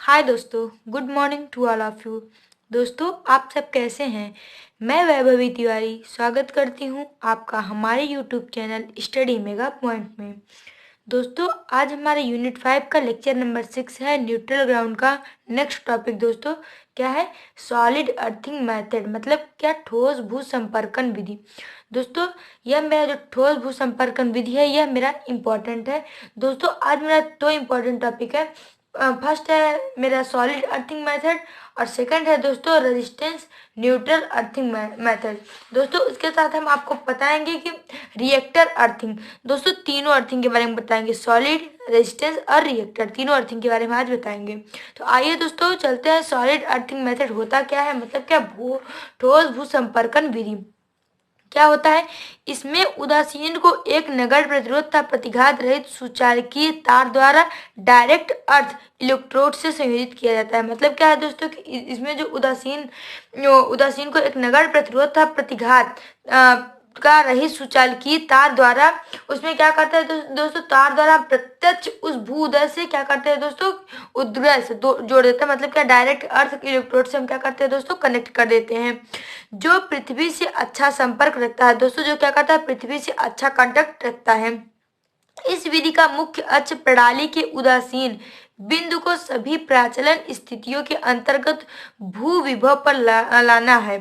हाय दोस्तों, good morning to all of you. दोस्तों, आप सब कैसे हैं? मैं वैभवी तिवारी स्वागत करती हूं आपका हमारे YouTube channel study mega point में। दोस्तों, आज हमारे यूनिट 5 का लेक्चर नंबर 6 है न्यूट्रल ग्राउंड का नेक्स्ट टॉपिक। दोस्तों, क्या है? सॉलिड अर्थिंग मेथड, मतलब क्या? ठोस भू संपर्कन विधि। दोस्तों, यह मेरा जो ठोस भू संपर्कन विधि है यह मेरा इम्पोर्टेंट है। दोस्तों, आज मेरा दो इम्पोर्टेंट टॉपिक है। फर्स्ट है मेरा सॉलिड अर्थिंग मेथड और सेकंड है दोस्तों रेजिस्टेंस न्यूट्रल अर्थिंग मेथड। दोस्तों, इसके साथ हम आपको बताएंगे कि रिएक्टर अर्थिंग। दोस्तों, तीनों अर्थिंग के बारे में बताएंगे, सॉलिड, रेजिस्टेंस और रिएक्टर, तीनों अर्थिंग के बारे में आज बताएंगे। तो आइए दोस्तों चलते हैं। सॉलिड अर्थिंग मेथड होता क्या है, मतलब क्या? ठोस भू संपर्कन विधि क्या होता है? इसमें उदासीन को एक नगण्य प्रतिरोध तथा प्रतिघात रहित सुचालकीय तार द्वारा डायरेक्ट अर्थ इलेक्ट्रोड से संयोजित किया जाता है। मतलब क्या है दोस्तों कि इसमें जो उदासीन को एक नगण्य प्रतिरोध तथा प्रतिघात का रहित सुचालकीय तार द्वारा उसमें क्या करते हैं दोस्तों, तार द्वारा प्रत्यक्ष उस भू उदय से क्या करते हैं दोस्तों, उद्गय से जोड़ देते हैं। मतलब क्या? डायरेक्ट अर्थ इलेक्ट्रोड से हम क्या करते हैं दोस्तों, कनेक्ट कर देते हैं। जो पृथ्वी से अच्छा संपर्क रखता है दोस्तों, जो क्या करता है, पृथ्वी से अच्छा कांटेक्ट रखता है। इस विधि का मुख्य अक्ष प्रणाली के उदासीन बिंदु को सभी प्राचलन स्थितियों के अंतर्गत भू विभव पर लाना है।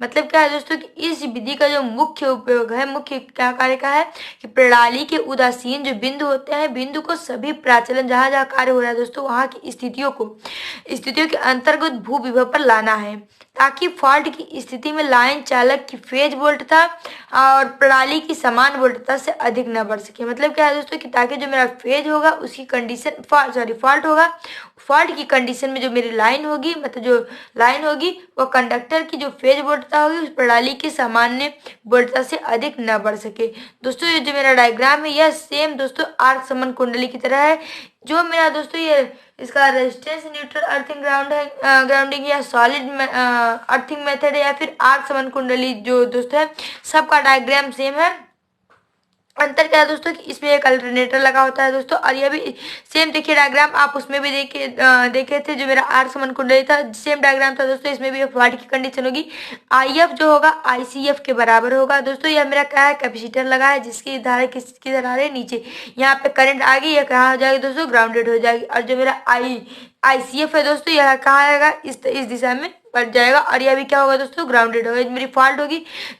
मतलब क्या है दोस्तों कि इस विधि का जो मुख्य उपयोग है, मुख्य क्या कार्य का है कि प्रणाली के उदासीन जो बिंदु होते हैं, बिंदु को सभी प्राचलन जहां जहां कार्य हो रहा है दोस्तों, वहां की स्थितियों के अंतर्गत भू विभव पर लाना है, ताकि फॉल्ट की स्थिति में लाइन चालक की फेज वोल्टता और प्रणाली की समान वोल्टता से अधिक न बढ़ सके। मतलब क्या है दोस्तों कि ताकि जो मेरा फेज होगा उसकी कंडीशन फॉल्ट होगा, फॉल्ट की कंडीशन में जो मेरी लाइन होगी, मतलब जो लाइन होगी वो कंडक्टर की जो फेज वोल्टता होगी उस प्रणाली की सामान्य वोल्टता से अधिक न बढ़ सके। दोस्तों, ये जो मेरा डायग्राम है यह सेम दोस्तों आर्क समन कुंडली की तरह है। जो मेरा दोस्तों ये इसका रेजिस्टेंस न्यूट्रल अर्थिंग ग्राउंडिंग या सॉलिड अर्थिंग मेथड है या फिर आर्क समन कुंडली जो दोस्तों है, सबका डायग्राम सेम है। अंतर क्या है दोस्तों कि इसमें एक अल्टरनेटर लगा होता है दोस्तों, और यह भी सेम देखिए डायग्राम आप उसमें भी देखे थे। जो मेरा आर्क समन कुंडली था सेम डायग्राम था दोस्तों, इसमें भी फॉल्ट की कंडीशन होगी। आईएफ जो होगा आईसीएफ के बराबर होगा दोस्तों। यह मेरा क्या है, कैपेसिटर लगा है जिसकी धारा किसकी धारा है नीचे, यहाँ पे करंट आ गई, यह कहाँ हो जाएगी दोस्तों, ग्राउंडेड हो जाएगी। और जो मेरा आईसीएफ है दोस्तों, यह कहाँ आएगा, इस दिशा में बढ़ जाएगा, और यह भी क्या होगा दोस्तों, ग्राउंडेड होगा। मेरी फॉल्ट होगी,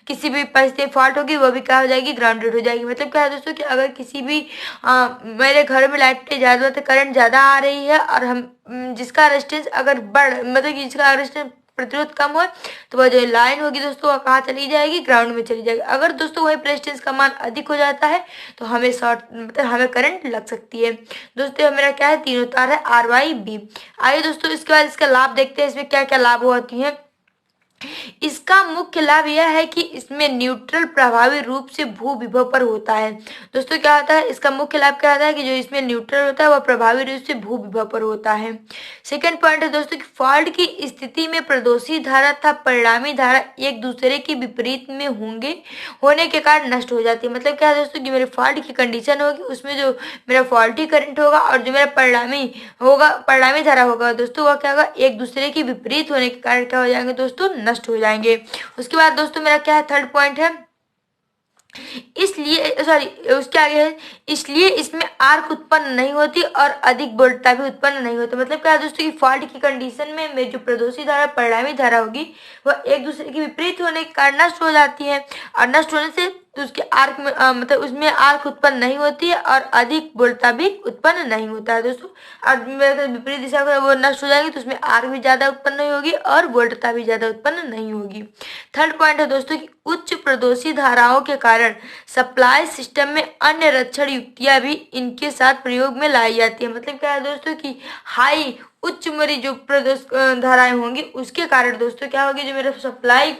किसी भी परिस्थिति फॉल्ट होगी वो भी क्या हो जाएगी, ग्राउंडेड हो जाएगी। मतलब क्या है दोस्तों कि अगर किसी भी मेरे घर में लाइट ज़्यादा करंट ज़्यादा आ रही है और हम जिसका रेजिस्टेंस अगर मतलब जिसका रेजिस्टेंस प्रतिरोध कम हो, तो वह जो लाइन होगी दोस्तों वह कहाँ चली जाएगी, ग्राउंड में चली जाएगी। अगर दोस्तों वही रेजिस्टेंस का मान अधिक हो जाता है तो हमें मतलब हमें करंट लग सकती है। दोस्तों, मेरा क्या है, तीनों तार है RYB। आइए दोस्तों इसके बाद इसका लाभ देखते हैं, इसमें क्या क्या लाभ होती है। इसका मुख्य लाभ यह है कि इसमें न्यूट्रल प्रभावी रूप से भू विभव पर होता है। दोस्तों, क्या होता है, इसका मुख्य लाभ क्या होता है कि जो इसमें न्यूट्रल होता है वह प्रभावी रूप से भू विभव पर होता है। सेकंड पॉइंट है दोस्तों कि फॉल्ट की स्थिति में प्रदोषी धारा तथा परिणामी धारा एक दूसरे के विपरीत में होने के कारण नष्ट हो जाती है। मतलब क्या है दोस्तों कि मेरे फॉल्ट की कंडीशन होगी उसमें जो मेरा फॉल्टी करंट होगा और जो मेरा परिणामी धारा होगा दोस्तों वह क्या होगा, एक दूसरे के विपरीत होने के कारण क्या हो जाएंगे दोस्तों, नष्ट हो जाएंगे। उसके बाद दोस्तों मेरा क्या है, थर्ड पॉइंट है, उसके आगे है, इसलिए इसमें आर्क उत्पन्न नहीं होती और अधिक वोल्टता भी उत्पन्न नहीं होती। मतलब क्या है दोस्तों कि फॉल्ट की कंडीशन में जो प्रदोषी धारा परिणामी धारा होगी वह एक दूसरे के विपरीत होने के कारण नष्ट हो जाती है, और नष्ट होने से तो उसके आर्क में मतलब उसमें आर्क उत्पन्न नहीं होती है और अधिक वोल्टता भी उत्पन्न नहीं होता है दोस्तों। और विपरीत दिशा में वो नष्ट हो जाएगी तो उसमें आर्क भी ज्यादा उत्पन्न नहीं होगी और वोल्टता भी ज्यादा उत्पन्न नहीं होगी। थर्ड पॉइंट है दोस्तों कि उच्च प्रदोषी धाराओं के कारण सप्लाई सिस्टम में अन्य रक्षण युक्तियां भी इनके साथ प्रयोग में लाई जाती है। मतलब क्या है दोस्तों कि उच्च मेरी जो प्रदोष धाराएं होंगी उसके कारण दोस्तों क्या होगी, जो मेरा सप्लाई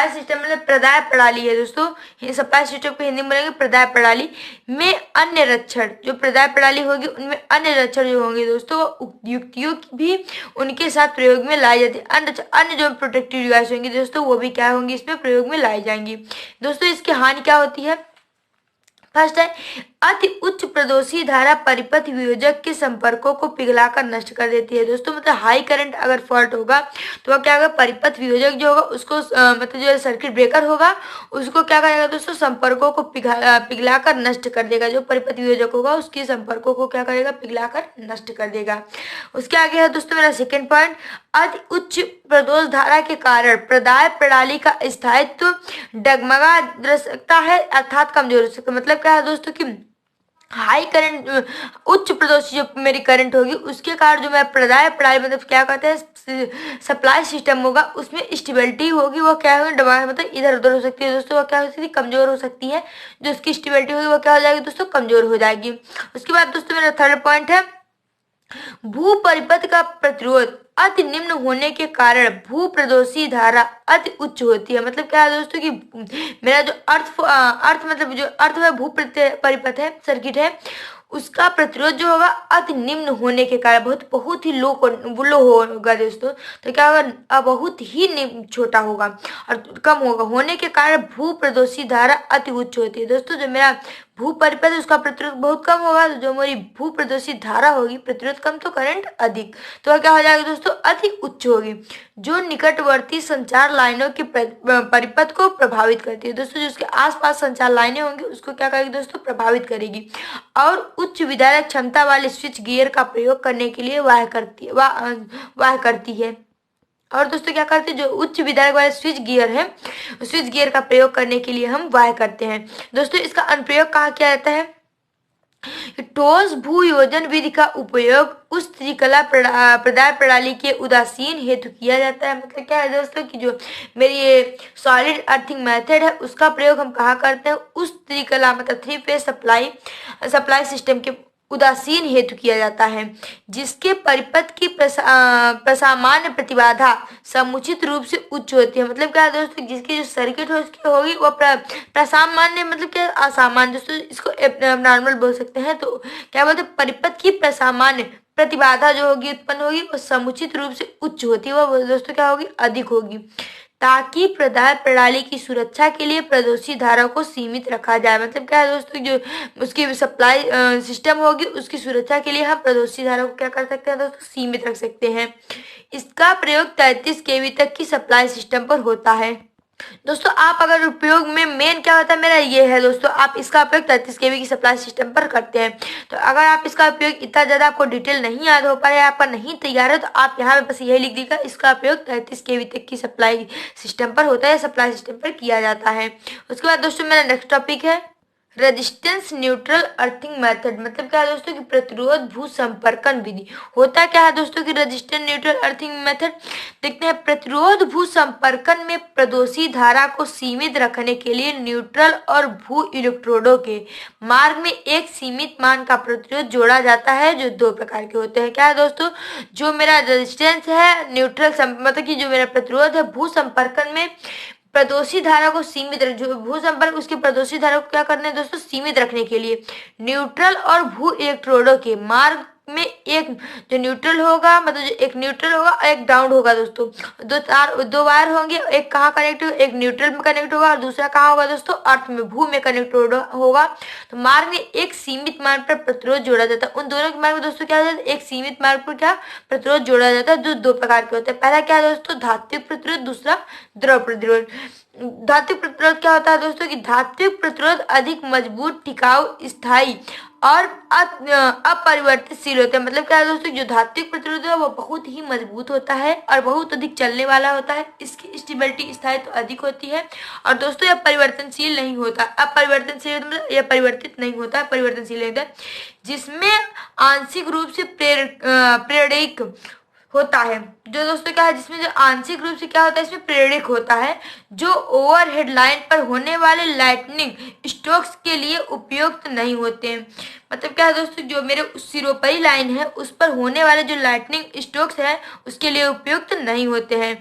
सिस्टम मतलब प्रदाय प्रणाली है दोस्तों, ये सप्लाई सिस्टम को हिंदी में बोलेंगे प्रदाय प्रणाली में अन्य रक्षण, जो प्रदाय प्रणाली होगी उनमें अन्य रक्षण जो होंगे दोस्तों युक्तियों भी उनके साथ प्रयोग में लाई जाती है। अन्य जो प्रोटेक्टिव डिवाइस होंगी दोस्तों वो भी क्या होंगी, इसमें प्रयोग में लाई जाएंगी। दोस्तों, इसकी हानि क्या होती है। फर्स्ट है अति उच्च प्रदोषी धारा परिपथ वियोजक के संपर्कों को पिघलाकर नष्ट कर देती है। दोस्तों मतलब हाई करंट अगर फॉल्ट होगा तो वह क्या होगा, परिपथ वियोजक जो होगा उसको मतलब जो सर्किट ब्रेकर होगा उसको क्या करेगा दोस्तों, संपर्कों को पिघलाकर नष्ट कर देगा। जो परिपथ वियोजक होगा उसके संपर्कों को क्या करेगा, पिघलाकर नष्ट कर देगा। उसके आगे है दोस्तों मेरा सेकेंड पॉइंट, अति उच्च प्रदोष धारा के कारण प्रदाय प्रणाली का स्थायित्व डगमगा सकता है अर्थात कमजोर हो सकता है। मतलब क्या है दोस्तों कि हाई करंट, उच्च प्रदोषी जो मेरी करंट होगी उसके कारण जो मैं प्रदाय प्रणाली मतलब क्या कहते हैं सप्लाई सिस्टम होगा उसमें स्टेबिलिटी होगी, वो क्या होगी, मतलब इधर उधर हो सकती है दोस्तों, वो क्या हो सकती है, कमजोर हो सकती है। जो उसकी स्टेबिलिटी होगी वो क्या हो जाएगी दोस्तों, कमजोर हो जाएगी। उसके बाद दोस्तों मेरा थर्ड पॉइंट है, भू परिपथ का प्रतिरोध अति निम्न होने के कारण भू प्रदोषी धारा अति उच्च होती है। मतलब क्या है दोस्तों कि मेरा जो अर्थ मतलब जो अर्थ है भू परिपथ है, सर्किट है, उसका प्रतिरोध जो होगा अति निम्न होने के कारण बहुत ही लो होगा दोस्तों। तो क्या होगा, बहुत ही छोटा होगा और कम होगा, होने के कारण भू प्रदोषी धारा अति उच्च होती है। दोस्तों जो मेरा भू परिपथ है उसका प्रतिरोध बहुत कम होगा, तो जो मेरी भू प्रदोषी धारा होगी प्रतिरोध कम तो करंट अधिक, तो क्या हो जाएगा दोस्तों, अधिक उच्च होगी, जो निकटवर्ती संचार लाइनों के परिपथ को प्रभावित करती है। दोस्तों जो उसके आसपास संचार लाइनें होंगी उसको क्या करेगी दोस्तों, प्रभावित करेगी। और उच्च विधारक क्षमता वाले स्विच गियर का प्रयोग करने के लिए वाह करती है। और दोस्तों क्या करते हैं, जो उच्च विधारक वाले स्विच गियर है, स्विच गियर का प्रयोग करने के लिए हम वाह करते हैं। दोस्तों इसका अनुप्रयोग कहाँ किया जाता है, ठोस भू योजन विधि का उपयोग उस त्रिकला प्रदाय प्रणाली के उदासीन हेतु किया जाता है। मतलब क्या है दोस्तों कि जो मेरी ये सॉलिड अर्थिंग मेथड है उसका प्रयोग हम कहाँ करते हैं, उस त्रिकला मतलब थ्री फेज सप्लाई सिस्टम के उदासीन हेतु किया जाता है, जिसके परिपथ की प्रसामान्य प्रतिबाधा समुचित रूप से उच्च होती है। मतलब क्या है दोस्तों, जिसकी जो सर्किट है उसकी होगी वो प्रसामान्य मतलब क्या, असामान्य दोस्तों, इसको नॉर्मल बोल सकते हैं। तो क्या बोलते हैं, परिपथ की प्रसामान्य प्रतिबाधा जो होगी उत्पन्न होगी वो समुचित रूप से उच्च होती है, वो दोस्तों क्या होगी, अधिक होगी, ताकि प्रदाय प्रणाली की सुरक्षा के लिए प्रदोषी धारा को सीमित रखा जाए। मतलब क्या है दोस्तों, जो उसकी सप्लाई सिस्टम होगी उसकी सुरक्षा के लिए हम प्रदोषी धारा को क्या कर सकते हैं दोस्तों, सीमित रख सकते हैं। इसका प्रयोग 33 केवी तक की सप्लाई सिस्टम पर होता है। दोस्तों आप अगर उपयोग में मेन क्या होता है मेरा ये है दोस्तों, आप इसका उपयोग 33 केवी की सप्लाई सिस्टम पर करते हैं। तो अगर आप इसका उपयोग इतना ज्यादा आपको डिटेल नहीं याद हो पा रहा है, आपका नहीं तैयार है, तो आप यहाँ पे बस यही लिख दीजिएगा, इसका उपयोग 33 केवी तक की सप्लाई सिस्टम पर होता है, सप्लाई सिस्टम पर किया जाता है। उसके बाद दोस्तों मेरा नेक्स्ट टॉपिक है रेजिस्टेंस न्यूट्रल अर्थिंग मेथड। मतलब क्या है दोस्तों कि प्रतिरोध भू संपर्कन विधि। होता क्या है दोस्तों कि रेजिस्टेंस न्यूट्रल अर्थिंग मेथड, देखते हैं, प्रतिरोध भू संपर्कन में प्रदोषी धारा को सीमित रखने के लिए न्यूट्रल और भू इलेक्ट्रोडों के मार्ग में एक सीमित मान का प्रतिरोध जोड़ा जाता है, जो दो प्रकार के होते हैं। क्या है दोस्तों, जो मेरा रेजिस्टेंस है न्यूट्रल मतलब कि जो मेरा प्रतिरोध है भू संपर्कन में प्रदोषी धारा को सीमित जो भू संपर्क उसकी प्रदोषी धारा को क्या करना है दोस्तों, सीमित रखने के लिए न्यूट्रल और भू इलेक्ट्रोडों के मार्ग में एक जो न्यूट्रल होगा, मतलब जो एक न्यूट्रल होगा और एक ग्राउंड होगा दोस्तों, दो वायर होंगे, एक कहाँ कनेक्ट होगा, एक न्यूट्रल में कनेक्ट होगा और दूसरा कहाँ होगा दोस्तों, अर्थ में भू में कनेक्ट होगा। तो मार्ग में एक सीमित मार्ग पर प्रतिरोध जोड़ा जाता है। उन दोनों के मार्ग में दोस्तों क्या हो जाता है, एक सीमित मार्ग पर क्या प्रतिरोध जोड़ा जाता है, जो दो प्रकार के होते हैं। पहला क्या है दोस्तों, धात्विक प्रतिरोध, दूसरा द्रव प्रतिरोध। धात्विक प्रतिरोध क्या होता है दोस्तों कि धात्विक प्रतिरोध अधिक मजबूत, टिकाऊ, स्थायी और अपरिवर्तनशील होता है। मतलब क्या है दोस्तों, जो धात्विक प्रतिरोध है वो बहुत ही मजबूत होता है और बहुत अधिक चलने वाला होता है, इसकी स्टेबिलिटी स्थायित्व अधिक होती है। और दोस्तों यह परिवर्तनशील नहीं होता, अपरिवर्तनशील मतलब यह परिवर्तित नहीं होता, परिवर्तनशील होता है, जिसमें आंशिक रूप से प्रेरक होता है। जो दोस्तों क्या है, जिसमें जो आंशिक रूप से क्या होता है, इसमें प्रेरक होता है, जो ओवरहेड लाइन पर होने वाले लाइटनिंग स्ट्रोक्स के लिए उपयुक्त नहीं होते हैं। मतलब क्या है दोस्तों, जो मेरे सिरोपरी लाइन है उस पर होने वाले जो लाइटनिंग स्ट्रोक्स है उसके लिए उपयुक्त नहीं होते हैं।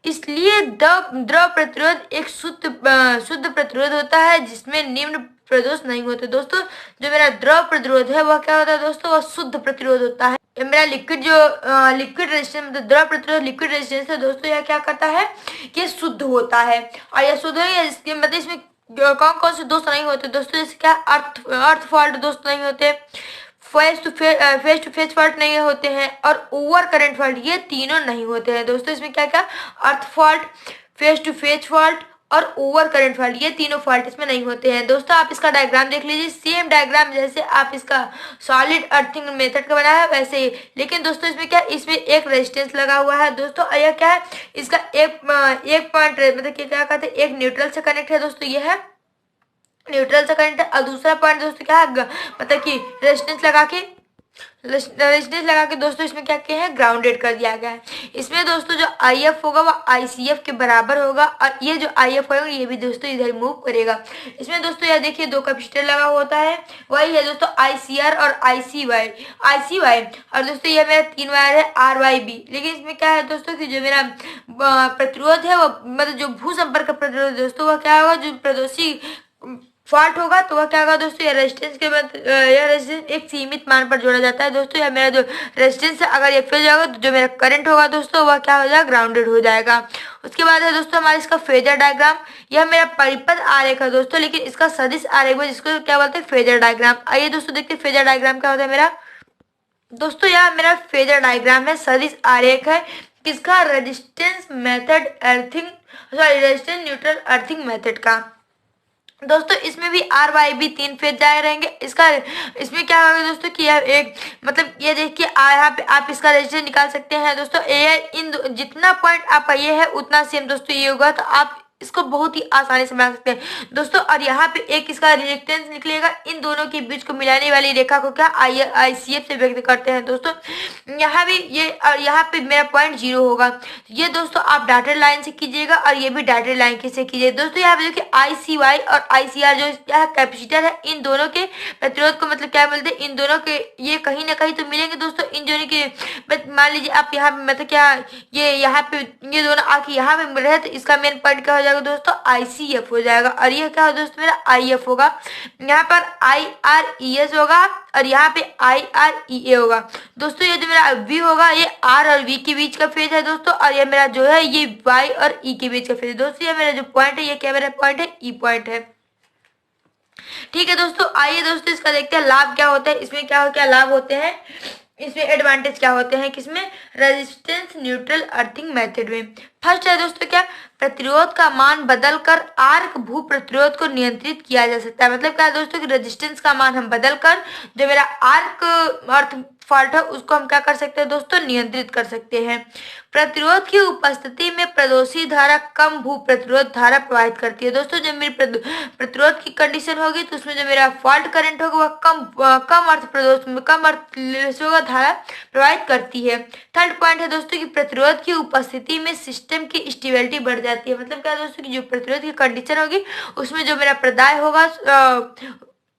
इसलिए द्रव प्रतिरोध एक शुद्ध प्रतिरोध होता है, जिसमें निम्न प्रदोष नहीं होते। दोस्तों जो मेरा द्रव प्रतिरोध है वह क्या होता है दोस्तों, वह शुद्ध प्रतिरोध होता है। मेरा लिक्विड रेजिस्टेंस मतलब द्रव प्रतिरोध लिक्विड रेजिस्टेंस है दोस्तों, यह क्या करता है, ये शुद्ध होता है और यह शुद्ध है, इसके मतलब इसमें कौन कौन से दोस्त नहीं होते दोस्तों, जैसे क्या अर्थ अर्थ फॉल्ट दोस्त नहीं होते, फेस टू फेस फॉल्ट नहीं होते हैं, और ओवर करंट फॉल्ट, ये तीनों नहीं होते हैं दोस्तों। इसमें क्या क्या, earth fault, face to face fault और ओवर करंट फॉल्ट, ये तीनों फॉल्ट इसमें नहीं होते हैं दोस्तों। आप इसका डायग्राम देख लीजिए, सेम डायग्राम जैसे आप इसका सॉलिड अर्थिंग मेथड का बनाया है वैसे ही, लेकिन दोस्तों इसमें क्या, इसमें एक रेजिस्टेंस लगा हुआ है दोस्तों, और यह क्या है, इसका एक पॉइंट मतलब कि क्या कहते हैं, एक न्यूट्रल से कनेक्ट है दोस्तों, ये है न्यूट्रल से कनेक्ट है, और दूसरा पॉइंट दोस्तों क्या है, मतलब कि रेजिस्टेंस लगा के दोस्तों इसमें क्या किया है, ग्राउंडेड कर दिया गया है। इसमें दोस्तों जो आई एफ होगा वो ICF के बराबर होगा, और ये जो IF होगा ये भी दोस्तों इधर मूव करेगा। इसमें दोस्तों यह देखिए दो कैपेसिटर लगा होता है, वही है दोस्तों ICR और ICY, और दोस्तों ये मेरा 3 वायर है RYB। लेकिन इसमें क्या है दोस्तों कि जो मेरा प्रतिरोध है वो, मतलब जो भू संपर्क प्रतिरोध दोस्तों, वह क्या होगा, जो प्रदोषी फॉल्ट होगा तो वह क्या होगा दोस्तों, यह रेजिस्टेंस के बाद यह रेजिस्टेंस एक सीमित मान पर जोड़ा जाता है दोस्तों। यह मेरा जो रेजिस्टेंस है अगर ये फेल जाएगा तो जो मेरा करंट होगा दोस्तों वह क्या हो जाएगा, ग्राउंडेड हो जाएगा। उसके बाद है दोस्तों हमारा इसका फेजर डायग्राम, यह मेरा परिपथ आरेख है दोस्तों, लेकिन इसका सदिश आरेख है जिसको क्या बोलते हैं, फेजर डायग्राम। आइए दोस्तों देखते हैं फेजर डायग्राम क्या होता है मेरा। दोस्तों यह मेरा फेजर डायग्राम है, सदिश आरेख है, किसका, रेजिस्टेंस न्यूट्रल अर्थिंग मेथड का दोस्तों। इसमें भी RYB 3 फेज जाए रहेंगे। इसमें क्या होगा दोस्तों कि यह एक, मतलब ये देखिए यहाँ पे आप इसका रेजिस्टेंस निकाल सकते हैं दोस्तों। ये इन जितना पॉइंट आपका ये है उतना सेम दोस्तों ये होगा, तो आप इसको बहुत ही आसानी से बना सकते हैं दोस्तों। और यहाँ पे एक इसका रिएक्टेंस निकलेगा, इन दोनों के बीच को मिलाने वाली रेखा को क्या ICF से व्यक्त करते हैं दोस्तों। यहाँ भी ये, और यहाँ पे मेरा पॉइंट 0 होगा, ये दोस्तों आप डॉटेड लाइन से कीजिएगा और ये भी डॉटेड लाइन से कीजिए दोस्तों। यहाँ पे देखिए ICY और ICR जो क्या कैपेसिटर है, इन दोनों के प्रतिरोध को मतलब क्या बोलते हैं, इन दोनों के ये कहीं ना कहीं तो मिलेंगे दोस्तों। इन दोनों के मान लीजिए आप यहाँ पे मतलब क्या, ये यहाँ पे ये दोनों आके यहाँ पे मिल रहे हैं, तो इसका मेन पॉइंट क्या हो जाएगा दोस्तों, ICF हो जाएगा, और ये क्या हो दोस्तों मेरा IF होगा। यहाँ पर IRES होगा और यहाँ पे IREA होगा दोस्तों। ये जो मेरा V होगा ये R और V के बीच का फेज है दोस्तों, और ये मेरा जो है ये Y और E के बीच का फेज है दोस्तों। ये मेरा जो पॉइंट है ये क्या मेरा पॉइंट है, E पॉइंट है। ठीक है दोस्तों, आइए दोस्तों इसका देखते हैं लाभ क्या होता है, इसमें क्या लाभ होते हैं, इसमें एडवांटेज क्या होते हैं, किसमें, रेजिस्टेंस न्यूट्रल अर्थिंग मेथड में। फर्स्ट है दोस्तों क्या, प्रतिरोध का मान बदलकर आर्क भू प्रतिरोध को नियंत्रित किया जा सकता है। मतलब क्या है दोस्तों कि रेजिस्टेंस का मान हम बदलकर जो मेरा आर्क अर्थ फॉल्ट है उसको हम क्या कर सकते हैं दोस्तों, नियंत्रित कर सकते हैं। प्रतिरोध की उपस्थिति में प्रदोषी धारा कम भू प्रतिरोध धारा प्रवाहित करती है दोस्तों। जब मेरी प्रतिरोध की कंडीशन होगी तो उसमें जो मेरा फॉल्ट करंट होगा वह कम अर्थ प्रदोष में कम अर्थ होगा धारा प्रवाहित करती है। थर्ड पॉइंट है दोस्तों कि प्रतिरोध की उपस्थिति में सिस्टम की स्टेबिलिटी बढ़ जाती है। मतलब क्या दोस्तों कि जो प्रतिरोध की कंडीशन होगी उसमें जो मेरा प्रदाय होगा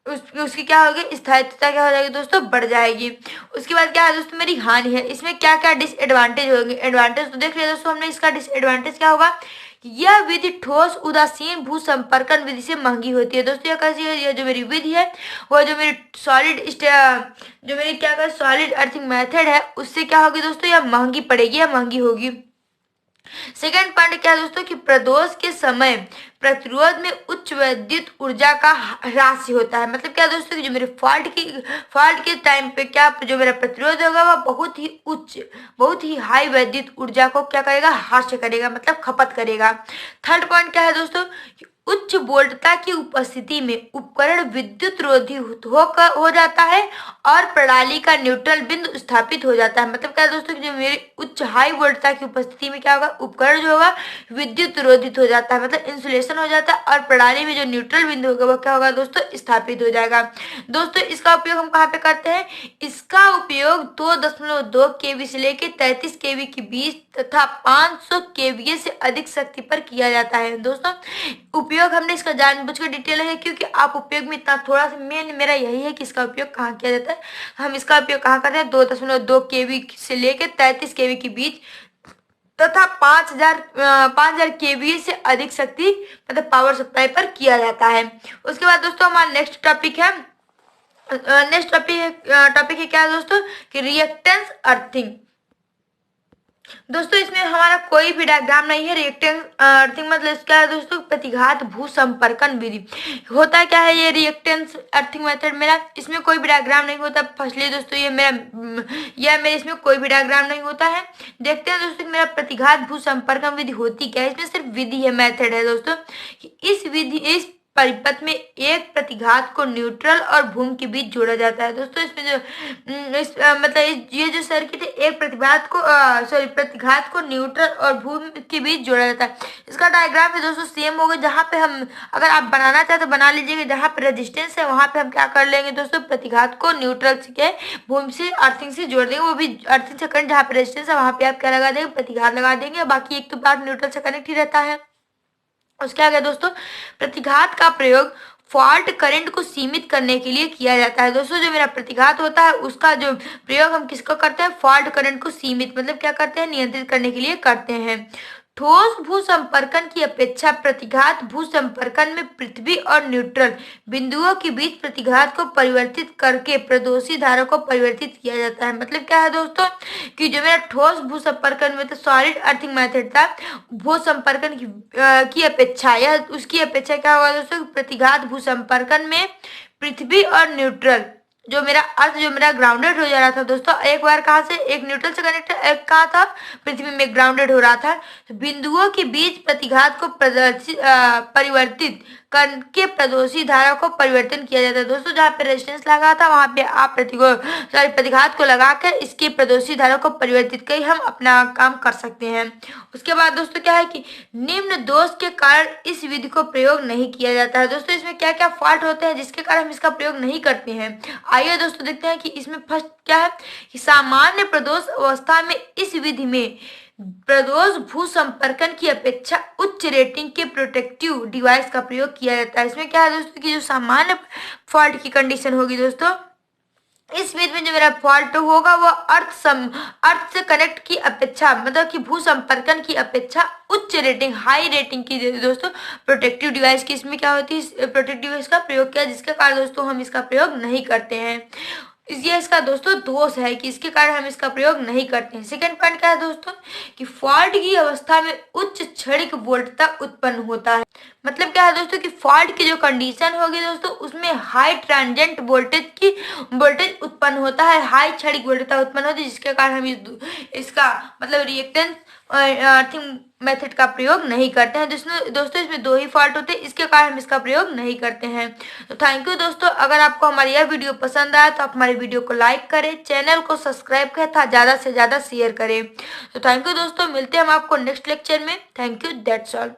उसकी क्या होगी, स्थायित्वता क्या हो जाएगी दोस्तों, बढ़ जाएगी। उसके बाद क्या है दोस्तों मेरी हानि है, इसमें क्या क्या डिसएडवांटेज होंगे। एडवांटेज तो देख लिया दोस्तों हमने, इसका डिसएडवांटेज क्या होगा, यह विधि ठोस उदासीन भू संपर्कन विधि से महंगी होती है दोस्तों। यह कैसी है, यह जो मेरी विधि है वह जो मेरी सॉलिड अर्थिंग मेथड है उससे क्या होगी दोस्तों, यह महंगी पड़ेगी या महंगी होगी। सेकेंड पॉइंट क्या है दोस्तों कि प्रदोष के समय प्रतिरोध में उच्च विद्युत ऊर्जा का ह्रास होता है। मतलब क्या दोस्तों कि जो मेरे फॉल्ट के टाइम पे क्या जो मेरा प्रतिरोध होगा वह बहुत ही हाई विद्युत ऊर्जा को क्या करेगा, ह्रास करेगा, मतलब खपत करेगा। थर्ड पॉइंट क्या है दोस्तों कि उच्च वोल्टता की उपस्थिति में उपकरण विद्युत रोधी हो जाता है और प्रणाली का न्यूट्रल बिंदु स्थापित हो जाता है। मतलब क्या दोस्तों जो मेरी उच्च हाई वोल्टता की उपस्थिति में क्या होगा, उपकरण जो होगा विद्युत रोधित हो जाता है, मतलब इंसुलेशन हो जाता है, और प्रणाली में जो न्यूट्रल बिंदु होगा वह क्या होगा दोस्तों, स्थापित हो जाएगा। दोस्तों इसका उपयोग हम कहाँ पे करते हैं, इसका उपयोग 2.2 kV से लेकर 33 kV के बीच तथा 500 kVA से अधिक शक्ति पर किया जाता है दोस्तों। उपयोग हमने इसका जानबूझकर डिटेल है क्योंकि आप उपयोग में इतना थोड़ा सा मेन मेरा यही है कि इसका उपयोग कहाँ किया जाता है। हम इसका उपयोग कहाँ करते हैं, 2.2 kV से लेकर 33 kV के बीच तथा 5000 kVA से अधिक शक्ति मतलब पावर सप्लाई पर किया जाता है। उसके बाद दोस्तों हमारा नेक्स्ट टॉपिक है क्या है दोस्तों कि रिएक्टेंस अर्थिंग। दोस्तों इसमें हमारा कोई भी डायग्राम नहीं है। रिएक्टेंस अर्थिंग मतलब क्या है दोस्तों, प्रतिघात भू संपर्कन विधि। होता क्या है ये रिएक्टेंस अर्थिंग मेथड मेरा, इसमें कोई भी डायग्राम नहीं होता। फर्स्टली दोस्तों ये मेरे इसमें कोई भी डायग्राम नहीं होता है। देखते हैं दोस्तों मेरा प्रतिघात भू संपर्कन विधि होती क्या है। इसमें सिर्फ विधि है, मेथड है दोस्तों। इस परिपथ में एक प्रतिघात को न्यूट्रल और भूमि के बीच जोड़ा जाता है। दोस्तों इसमें जो ये जो सर्किट है, एक प्रतिघात को न्यूट्रल और भूमि के बीच जोड़ा जाता है। इसका डायग्राम भी दोस्तों सेम होगा। जहाँ पे हम, अगर आप बनाना चाहे तो बना लीजिएगा। जहाँ पे रेजिस्टेंस है वहां पे हम क्या कर लेंगे दोस्तों, प्रतिघात को न्यूट्रल से भूमि से अर्थिंग से जोड़ देंगे। वो भी अर्थिंग से करंट, जहाँ पे रेजिस्टेंस है वहां पे आप क्या लगा देंगे, प्रतिघात लगा देंगे। बाकी एक तो पार्ट न्यूट्रल से कनेक्ट ही रहता है। उसके आगे दोस्तों प्रतिघात का प्रयोग फॉल्ट करंट को सीमित करने के लिए किया जाता है। दोस्तों जो मेरा प्रतिघात होता है उसका जो प्रयोग हम किसको करते हैं, फॉल्ट करंट को सीमित मतलब क्या करते हैं, नियंत्रित करने के लिए करते हैं। ठोस भू संपर्कन की अपेक्षा प्रतिघात भू संपर्कन में पृथ्वी और न्यूट्रल बिंदुओं के बीच प्रतिघात को परिवर्तित करके प्रदोषी धारा को परिवर्तित किया जाता है। मतलब क्या है दोस्तों कि जो मेरा ठोस भू संपर्कन में तो सॉलिड अर्थिंग मेथड था, भू संपर्कन की अपेक्षा या उसकी अपेक्षा क्या होगा दोस्तों, प्रतिघात भू संपर्कन में पृथ्वी और न्यूट्रल जो मेरा ग्राउंडेड हो जा रहा था दोस्तों। एक बार कहाँ से, एक न्यूट्रल से कनेक्टेड, एक कहाँ था, पृथ्वी में ग्राउंडेड हो रहा था। तो बिंदुओं के बीच प्रतिघात को परिवर्तित करके प्रदोषी धारा को परिवर्तन किया जाता है। दोस्तों जहाँ पे रेजिस्टेंस लगा था वहां पे आप प्रतिघात को लगाकर इसकी प्रदोषी धारा को परिवर्तित कर हम अपना काम कर सकते हैं। उसके बाद दोस्तों क्या है कि निम्न दोष के कारण इस विधि को प्रयोग नहीं किया जाता है। दोस्तों इसमें क्या क्या फॉल्ट होते हैं जिसके कारण हम इसका प्रयोग नहीं करते हैं। आइए दोस्तों देखते हैं कि इसमें फर्स्ट क्या है कि सामान्य प्रदोष अवस्था में इस विधि में प्रदोष भू संपर्कन की अपेक्षा उच्च रेटिंग के प्रोटेक्टिव डिवाइस का प्रयोग किया जाता है। इसमें क्या है दोस्तों कि जो सामान्य फॉल्ट की कंडीशन होगी दोस्तों, इस विधि में जो मेरा फॉल्ट होगा वो अर्थ से कनेक्ट की अपेक्षा मतलब कि भू संपर्कन की अपेक्षा उच्च रेटिंग, हाई रेटिंग की दोस्तों प्रोटेक्टिव डिवाइस की इसमें क्या होती है, प्रोटेक्टिव डिवाइस का प्रयोग किया, जिसके कारण दोस्तों हम इसका प्रयोग नहीं करते हैं। ये इसका दोस्तों दोष है कि इसके कारण हम इसका प्रयोग नहीं करते हैं। सेकेंड पॉइंट क्या है दोस्तों कि फॉल्ट की अवस्था में उच्च क्षणिक वोल्टता उत्पन्न होता है। मतलब क्या है दोस्तों कि फॉल्ट की जो कंडीशन होगी दोस्तों उसमें हाई ट्रांजिएंट वोल्टेज उत्पन्न होता है, हाई क्षणिक वोल्टता उत्पन्न होती है, जिसके कारण हम इसका मतलब रिएक्टेंस अर्थिंग मेथड का प्रयोग नहीं करते हैं। दोस्तों इसमें दो ही फॉल्ट होते हैं, इसके कारण हम इसका प्रयोग नहीं करते हैं। तो थैंक यू दोस्तों। अगर आपको हमारी यह वीडियो पसंद आया तो आप हमारे वीडियो को लाइक करें, चैनल को सब्सक्राइब करें तथा ज्यादा से ज्यादा शेयर करें। तो थैंक यू दोस्तों, मिलते हैं हम आपको नेक्स्ट लेक्चर में। Thank you, that's all.